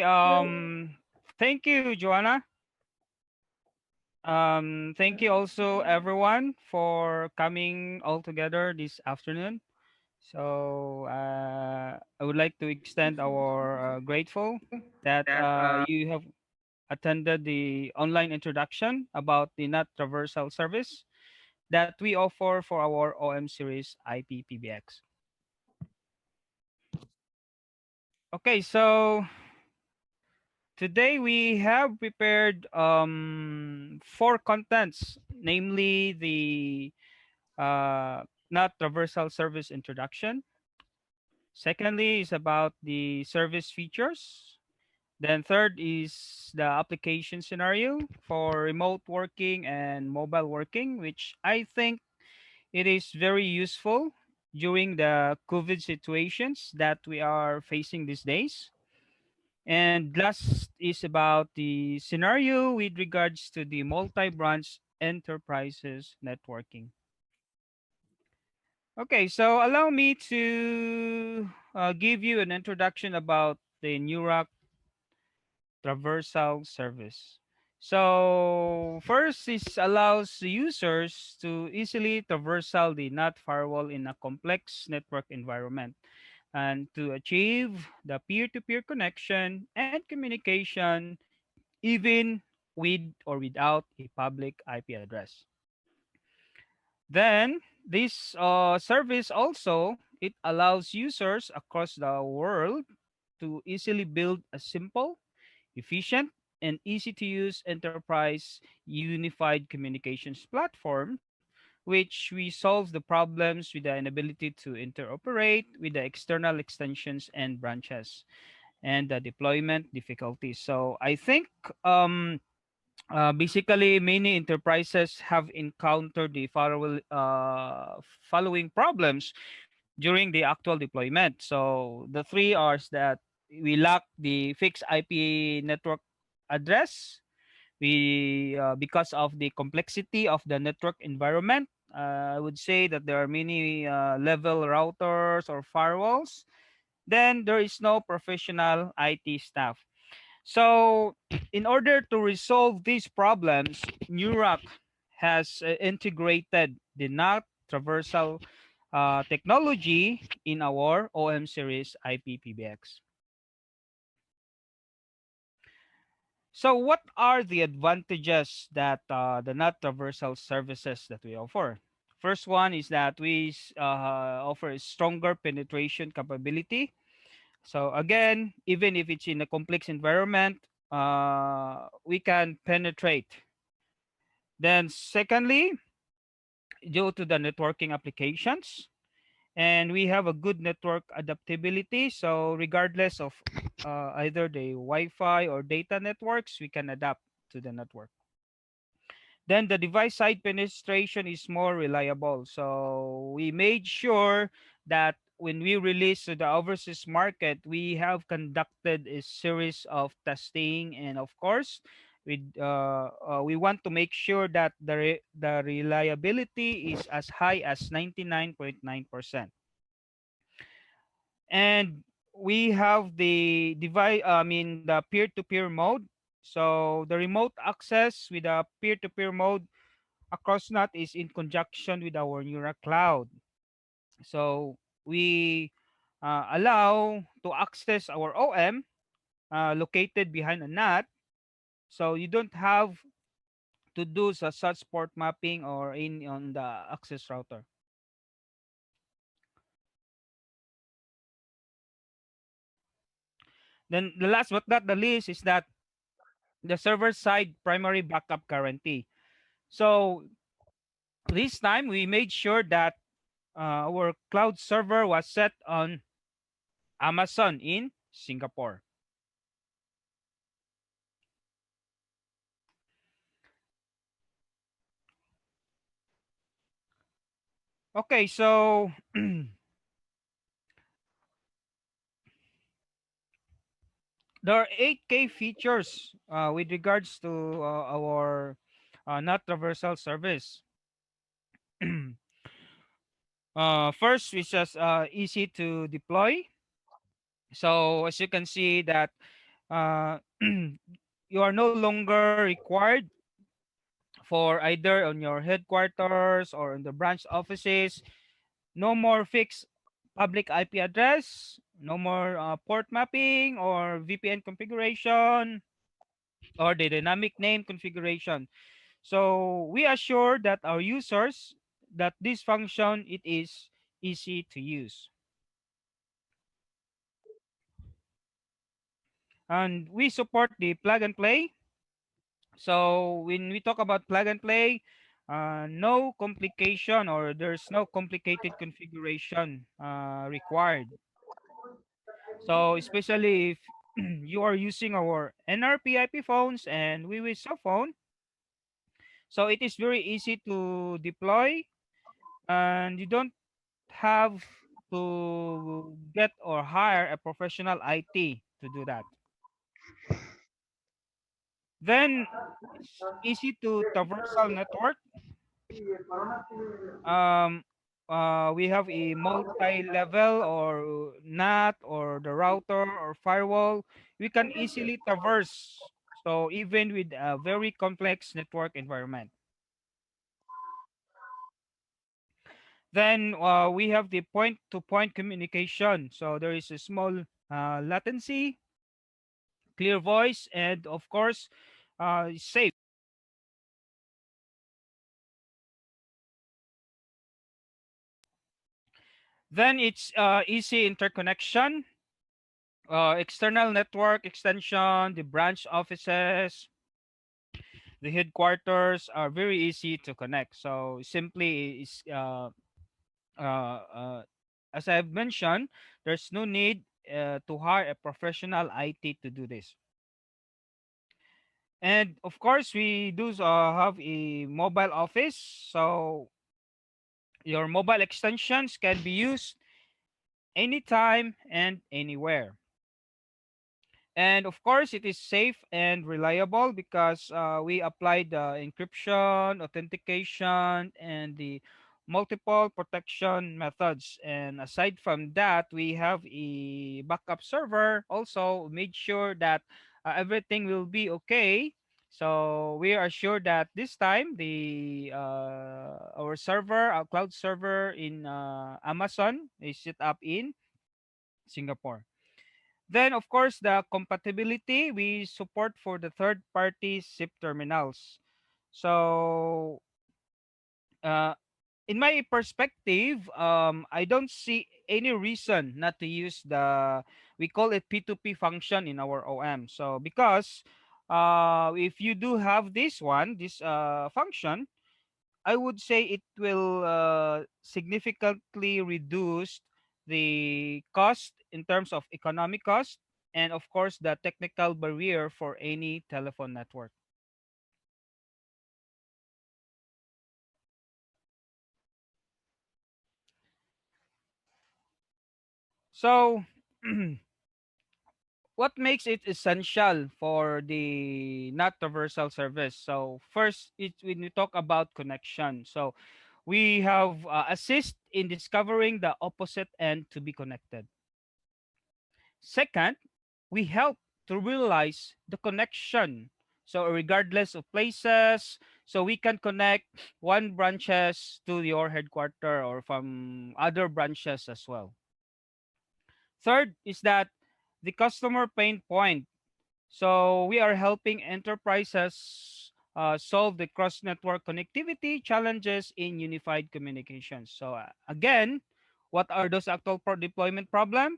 Thank you, Joanna. Thank you also everyone for coming all together this afternoon. So I would like to extend our grateful that you have attended the online introduction about the NAT Traversal service that we offer for our OM series IP-PBX. Okay, so today we have prepared four contents, namely the NAT Traversal service introduction. Secondly is about the service features. Then third is the application scenario for remote working and mobile working, which I think it is very useful during the COVID situations that we are facing these days. And last is about the scenario with regards to the multi-branch enterprises networking. Okay, so allow me to give you an introduction about the new Rock Traversal service. So first, this allows the users to easily traversal the NAT firewall in a complex network environment and to achieve the peer-to-peer connection and communication even with or without a public IP address. Then this service also it allows users across the world to easily build a simple, efficient, and easy to use enterprise unified communications platform which we solve the problems with the inability to interoperate with the external extensions and branches and the deployment difficulties. So I think basically many enterprises have encountered the following problems during the actual deployment. So the three are that we lack the fixed IP network address. We because of the complexity of the network environment, I would say that there are many level routers or firewalls. Then there is no professional IT staff. So, in order to resolve these problems, Nurock has integrated the NAT Traversal technology in our OM series IP-PBX. So, what are the advantages that the NAT Traversal services that we offer? First one is that we offer a stronger penetration capability. So again, even if it's in a complex environment, we can penetrate. Then secondly, due to the networking applications, and we have a good network adaptability. So regardless of either the Wi-Fi or data networks, we can adapt to the network. Then the device side penetration is more reliable. So we made sure that when we release to the overseas market, we have conducted a series of testing, and of course, we want to make sure that the reliability is as high as 99.9%. And we have the device, I mean the peer-to-peer mode. So the remote access with the peer-to-peer mode across NAT is in conjunction with our Neura Cloud. So we allow to access our OM located behind a NAT. So you don't have to do such port mapping or in on the access router. Then the last but not the least is that the server side primary backup guarantee. So this time we made sure that our cloud server was set on Amazon in Singapore. Okay, so there are 8K features with regards to our NAT Traversal service. First, which is easy to deploy. So as you can see that Uh, you are no longer required for either on your headquarters or in the branch offices. No more fixed public IP address, no more port mapping or VPN configuration or the dynamic name configuration. So we assure that our users that this function it is easy to use. And we support the plug and play. So when we talk about plug and play, no complication or there's no complicated configuration required. So especially if you are using our NRP IP phones and we cell phone, so it is very easy to deploy and you don't have to get or hire a professional IT to do that. Then it's easy to traversal network. Um, we have a multi-level or NAT or the router or firewall. We can easily traverse. So even with a very complex network environment. Then we have the point-to-point communication. So there is a small latency, clear voice, and of course, safe. Then it's easy interconnection, external network extension, the branch offices, the headquarters are very easy to connect. So simply is uh, uh, as I've mentioned, there's no need to hire a professional IT to do this. And of course, we do have a mobile office. So your mobile extensions can be used anytime and anywhere. And of course, it is safe and reliable because we applied the encryption, authentication, and the multiple protection methods. And aside from that, we have a backup server. Also, made sure that everything will be okay. So we are sure that this time the our server, our cloud server in Amazon is set up in Singapore. Then, of course, the compatibility we support for the third-party SIP terminals. So, uh, in my perspective, I don't see any reason not to use the we call it P2P function in our OM. So, because if you do have this function, I would say it will significantly reduce the cost in terms of economic cost and of course the technical barrier for any telephone network. So what makes it essential for the NAT traversal service? So first, when we talk about connection. So we have assist in discovering the opposite end to be connected. Second, we help to realize the connection. So regardless of places, so we can connect one branches to your headquarter or from other branches as well. Third is that the customer pain point. So we are helping enterprises solve the cross-network connectivity challenges in unified communications. So again, what are those actual deployment problem?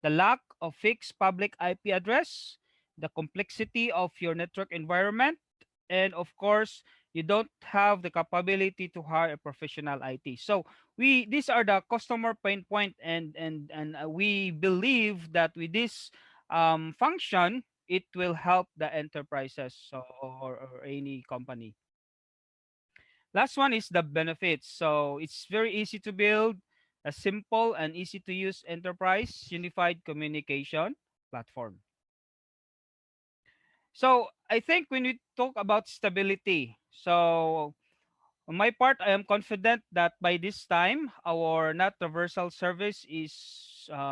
The lack of fixed public IP address, the complexity of your network environment, and of course, you don't have the capability to hire a professional IT. So we these are the customer pain point, and we believe that with this function it will help the enterprises or any company. Last one is the benefits. So it's very easy to build, a simple and easy to use enterprise unified communication platform. So I think when we talk about stability, so on my part, I am confident that by this time, our NAT traversal service is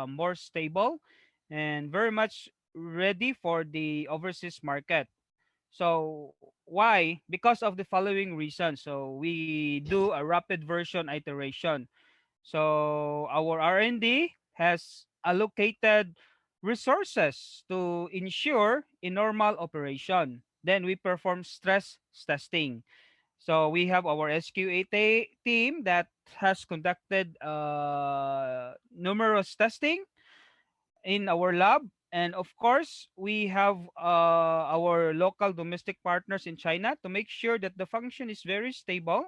more stable and very much ready for the overseas market. So why? Because of the following reasons. So we do a rapid version iteration. So our R&D has allocated resources to ensure a normal operation. Then we perform stress testing. So we have our SQA team that has conducted numerous testing in our lab. And of course, we have our local domestic partners in China to make sure that the function is very stable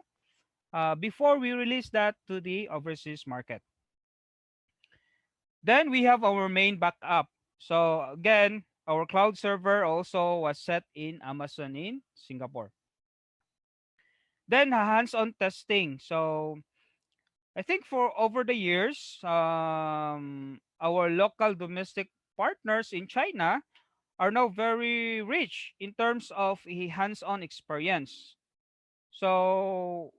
before we release that to the overseas market. Then we have our main backup. So again, our cloud server also was set in Amazon in Singapore. Then hands-on testing. So I think for over the years, our local domestic partners in China are now very rich in terms of a hands-on experience. So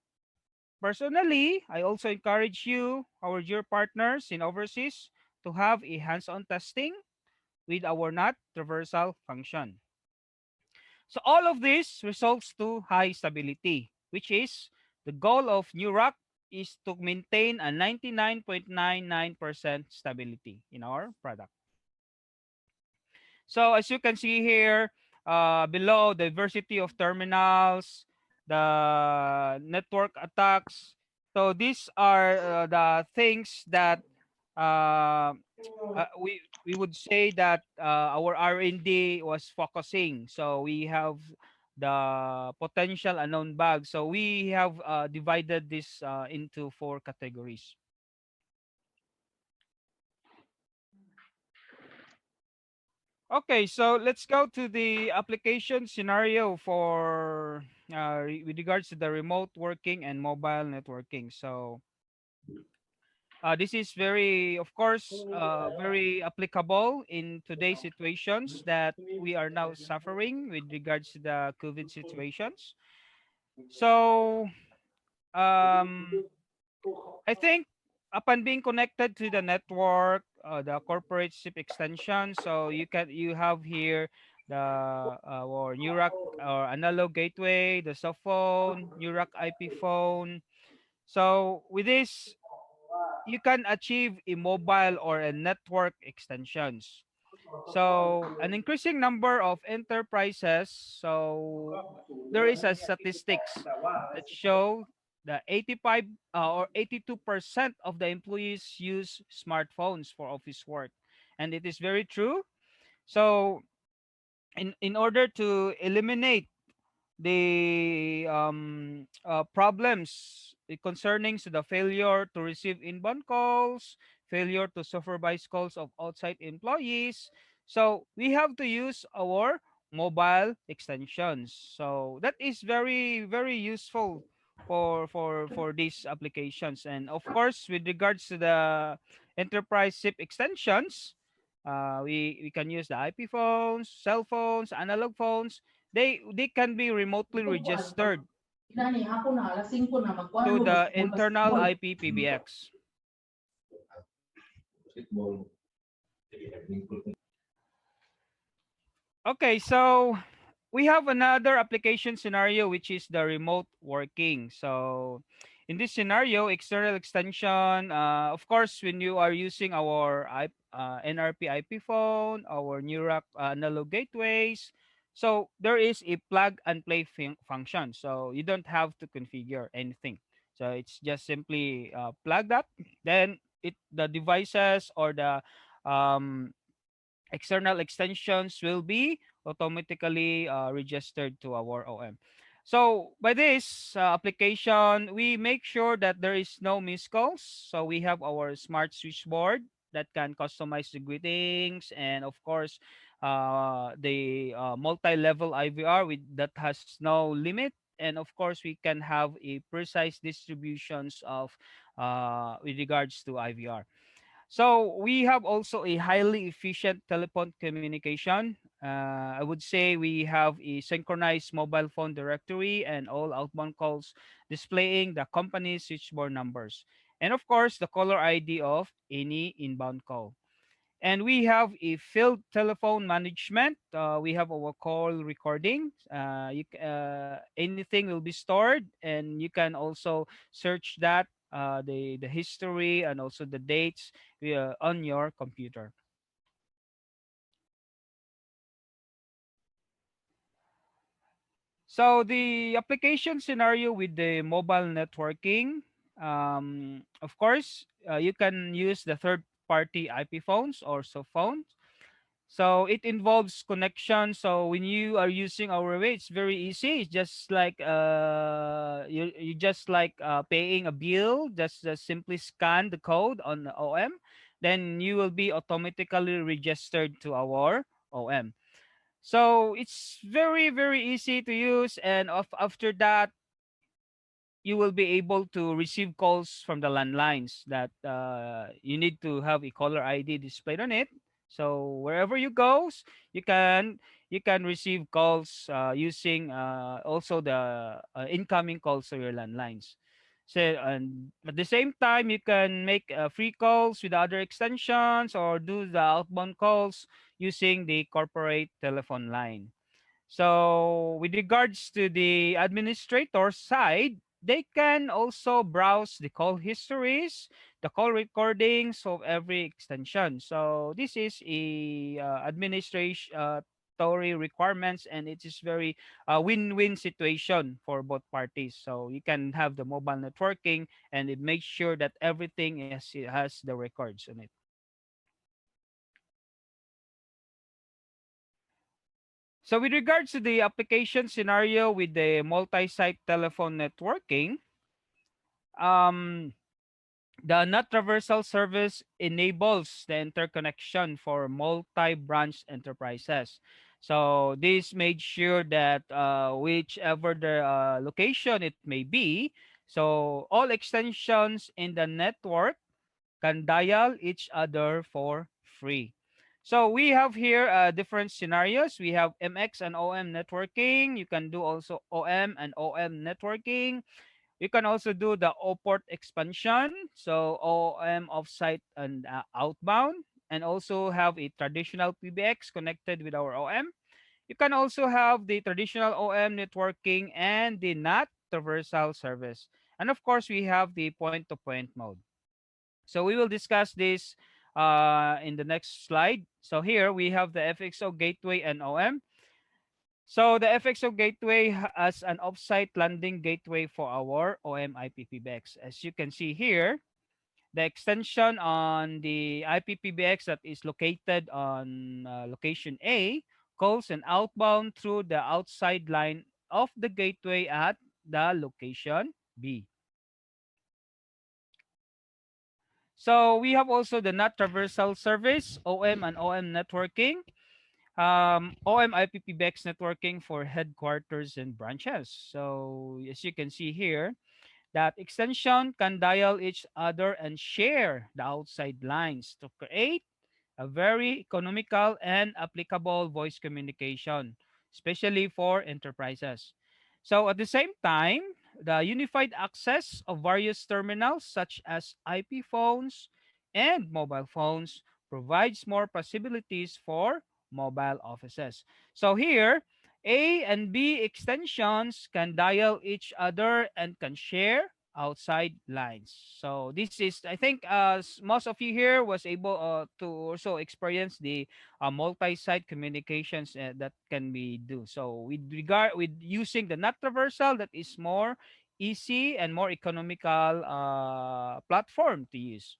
personally, I also encourage you, our dear partners in overseas, to have a hands-on testing with our NAT traversal function. So all of this results to high stability, which is the goal of New Rock is to maintain a 99.99% stability in our product. So as you can see here, below diversity of terminals, the network attacks. So these are the things that uh, we would say that our R&D was focusing. So we have the potential unknown bugs. So we have divided this into four categories. Okay, so let's go to the application scenario for with regards to the remote working and mobile networking. So this is very, of course, very applicable in today's situations that we are now suffering with regards to the COVID situations. So um, I think upon being connected to the network, the corporate SIP extension, so you have here the or Nurak or analog gateway, the cell phone, Nurak IP phone. So with this, you can achieve a mobile or a network extensions. So an increasing number of enterprises. So there is a statistics that show that 85 or 82% of the employees use smartphones for office work, and it is very true. So in order to eliminate the problems concerning to the failure to receive inbound calls, failure to supervise calls of outside employees. So we have to use our mobile extensions. So that is very very useful for these applications. And of course, with regards to the enterprise SIP extensions, we can use the IP phones, cell phones, analog phones. They can be remotely registered to the internal IP-PBX. Okay, so we have another application scenario which is the remote working. So in this scenario, external extension, of course, when you are using our NRP IP phone, our Nurak analog gateways, so there is a plug and play function. So you don't have to configure anything. So it's just simply plug that. Then the devices or the um, external extensions will be automatically registered to our OM. So by this application, we make sure that there is no missed calls. So we have our smart switchboard that can customize the greetings, and of course, the multi-level IVR with that has no limit. And of course, we can have a precise distributions of with regards to IVR. So we have also a highly efficient telephone communication. I would say we have a synchronized mobile phone directory and all outbound calls displaying the company's switchboard numbers. And of course, the caller ID of any inbound call. And we have a field telephone management. We have our call recording. Anything will be stored, and you can also search that, the history and also the dates on your computer. So the application scenario with the mobile networking, of course, you can use the third-party IP phones or cell phones. So it involves connection. So when you are using our way, it's very easy. It's just like you just like paying a bill. Just simply scan the code on the OM, then you will be automatically registered to our OM. So it's very easy to use, and after that you will be able to receive calls from the landlines that you need to have a caller ID displayed on it. So wherever you goes, you can you can receive calls using also the incoming calls to your landlines. So, and at the same time, you can make free calls with other extensions or do the outbound calls using the corporate telephone line. So, with regards to the administrator side, they can also browse the call histories, the call recordings of every extension. So, this is a administratory requirements, and it is very win-win situation for both parties. So, you can have the mobile networking, and it makes sure that everything it has the records on it. So with regards to the application scenario with the multi-site telephone networking, um, the NAT Traversal service enables the interconnection for multi-branch enterprises. So this made sure that whichever the location it may be, so all extensions in the network can dial each other for free. So we have here different scenarios. We have MX and OM networking. You can do also OM and OM networking. You can also do the O-port expansion. So OM offsite and outbound. And also have a traditional PBX connected with our OM. You can also have the traditional OM networking and the NAT traversal service. And of course, we have the point-to-point mode. So we will discuss this in the next slide. So here we have the FXO gateway and OM. So the FXO gateway as an offsite landing gateway for our OM IP-PBX. As you can see here, the extension on the IP-PBX that is located on location A calls an outbound through the outside line of the gateway at the location B. So we have also the NAT Traversal service, OM and OM networking, OM IPPBX networking for headquarters and branches. So as you can see here, that extension can dial each other and share the outside lines to create a very economical and applicable voice communication, especially for enterprises. So at the same time, the unified access of various terminals such as IP phones and mobile phones provides more possibilities for mobile offices. So here, A and B extensions can dial each other and can share outside lines. So this is, I think, most of you here was able to also experience the multi-site communications that can be do. So with regard with using the NAT traversal, that is more easy and more economical platform to use.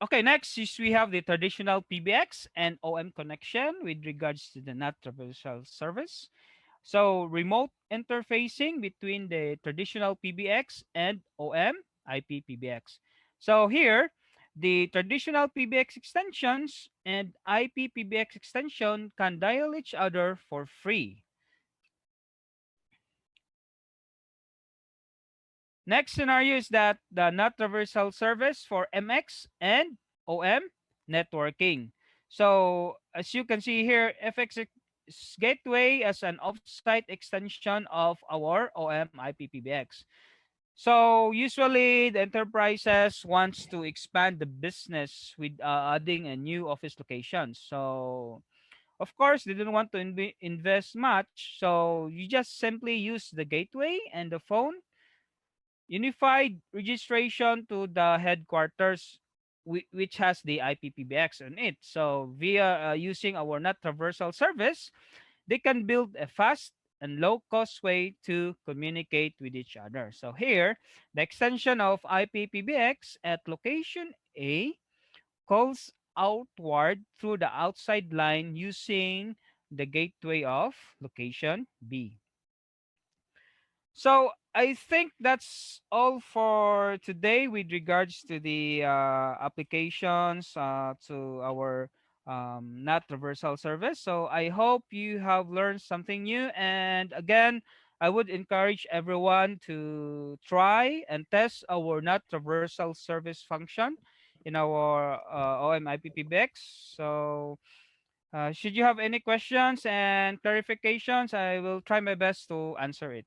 Okay, next is we have the traditional PBX and OM connection with regards to the NAT traversal service. So remote interfacing between the traditional PBX and OM IP-PBX. So here, the traditional PBX extensions and IP-PBX extension can dial each other for free. Next scenario is that the NAT traversal service for MX and OM networking. So as you can see here, gateway as an offsite extension of our OM IPPBX. So usually the enterprises wants to expand the business with adding a new office location. So of course they didn't want to invest much. So you just simply use the gateway and the phone, unified registration to the headquarters, which has the IP-PBX on it. So via using our NAT Traversal service, they can build a fast and low cost way to communicate with each other. So here, the extension of IP-PBX at location A calls outward through the outside line using the gateway of location B. So I think that's all for today with regards to the applications to our NAT Traversal service. So I hope you have learned something new. And again, I would encourage everyone to try and test our NAT Traversal service function in our OMIPPBX. So should you have any questions and clarifications, I will try my best to answer it.